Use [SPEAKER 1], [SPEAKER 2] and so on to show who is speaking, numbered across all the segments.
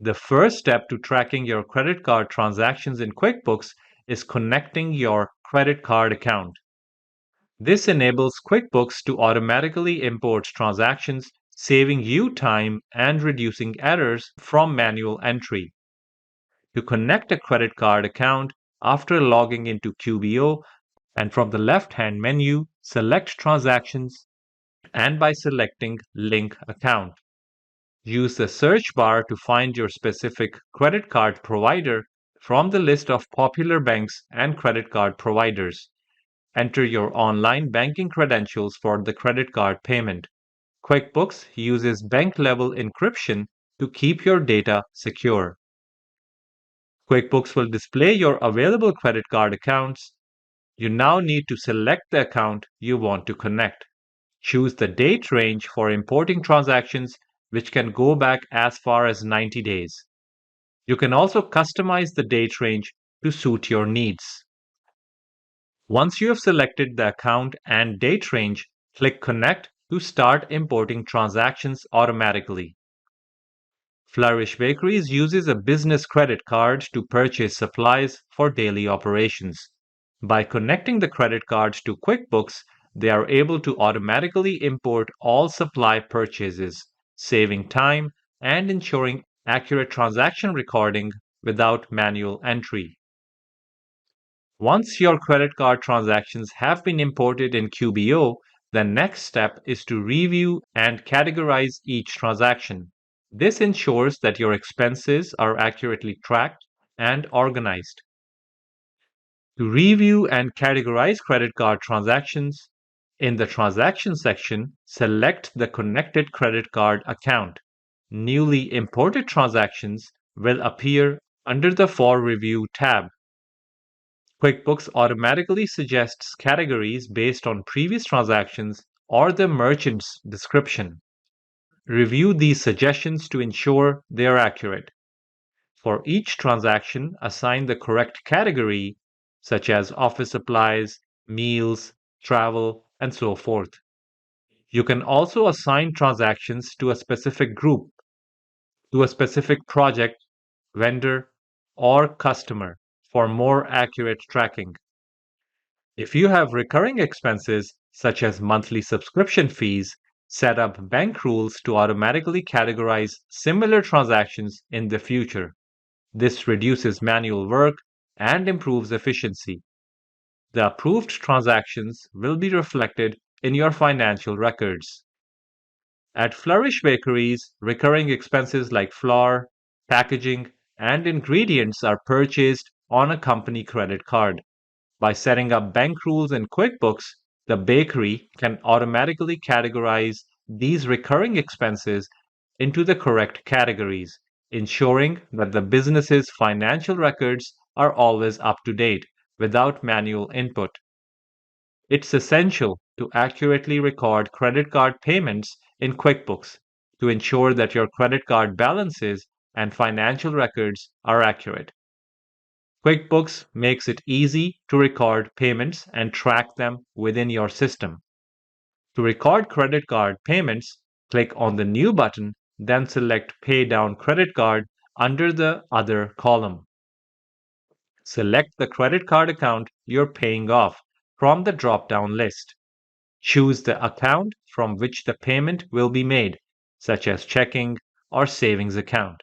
[SPEAKER 1] The first step to tracking your credit card transactions in QuickBooks is connecting your credit card account. This enables QuickBooks to automatically import transactions, saving you time and reducing errors from manual entry. To connect a credit card account, after logging into QBO, and from the left-hand menu, select Transactions, and by selecting Link Account. Use the search bar to find your specific credit card provider from the list of popular banks and credit card providers. Enter your online banking credentials for the credit card payment. QuickBooks uses bank-level encryption to keep your data secure. QuickBooks will display your available credit card accounts. You now need to select the account you want to connect. Choose the date range for importing transactions, which can go back as far as 90 days. You can also customize the date range to suit your needs. Once you have selected the account and date range, click Connect to start importing transactions automatically. Flourish Bakeries uses a business credit card to purchase supplies for daily operations. By connecting the credit cards to QuickBooks, they are able to automatically import all supply purchases, saving time and ensuring accurate transaction recording without manual entry. Once your credit card transactions have been imported in QBO, the next step is to review and categorize each transaction. This ensures that your expenses are accurately tracked and organized. To review and categorize credit card transactions, in the Transaction section, select the connected credit card account. Newly imported transactions will appear under the For Review tab. QuickBooks automatically suggests categories based on previous transactions or the merchant's description. Review these suggestions to ensure they are accurate. For each transaction, assign the correct category, such as office supplies, meals, travel, and so forth. You can also assign transactions to a specific group, to a specific project, vendor, or customer for more accurate tracking. If you have recurring expenses, such as monthly subscription fees, set up bank rules to automatically categorize similar transactions in the future. This reduces manual work and improves efficiency. The approved transactions will be reflected in your financial records. At Flourish Bakeries, recurring expenses like flour, packaging, and ingredients are purchased on a company credit card. By setting up bank rules in QuickBooks, the bakery can automatically categorize these recurring expenses into the correct categories, ensuring that the business's financial records are always up to date without manual input. It's essential to accurately record credit card payments in QuickBooks to ensure that your credit card balances and financial records are accurate. QuickBooks makes it easy to record payments and track them within your system. To record credit card payments, click on the New button, then select Pay Down Credit Card under the Other column. Select the credit card account you're paying off from the drop-down list. Choose the account from which the payment will be made, such as checking or savings account.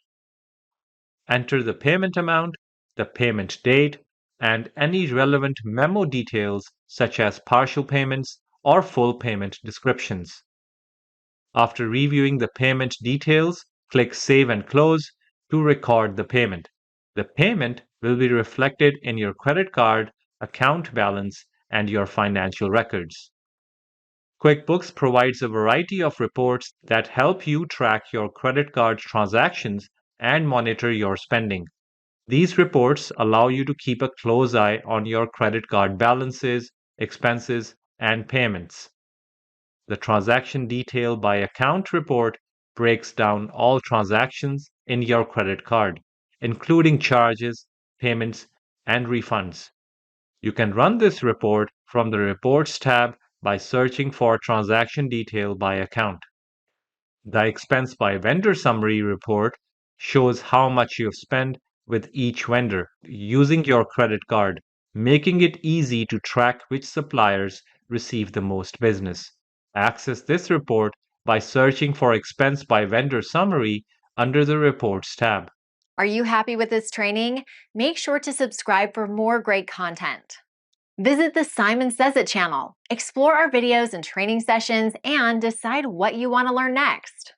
[SPEAKER 1] Enter the payment amount, the payment date, and any relevant memo details such as partial payments or full payment descriptions. After reviewing the payment details, click Save and Close to record the payment. The payment will be reflected in your credit card, account balance, and your financial records. QuickBooks provides a variety of reports that help you track your credit card transactions and monitor your spending. These reports allow you to keep a close eye on your credit card balances, expenses, and payments. The Transaction Detail by Account report breaks down all transactions in your credit card, including charges, payments, and refunds. You can run this report from the Reports tab by searching for Transaction Detail by Account. The Expense by Vendor Summary report shows how much you've spent with each vendor using your credit card, making it easy to track which suppliers receive the most business. Access this report by searching for Expense by Vendor Summary under the Reports tab.
[SPEAKER 2] Are you happy with this training? Make sure to subscribe for more great content. Visit the Simon Says It channel, explore our videos and training sessions, and decide what you want to learn next.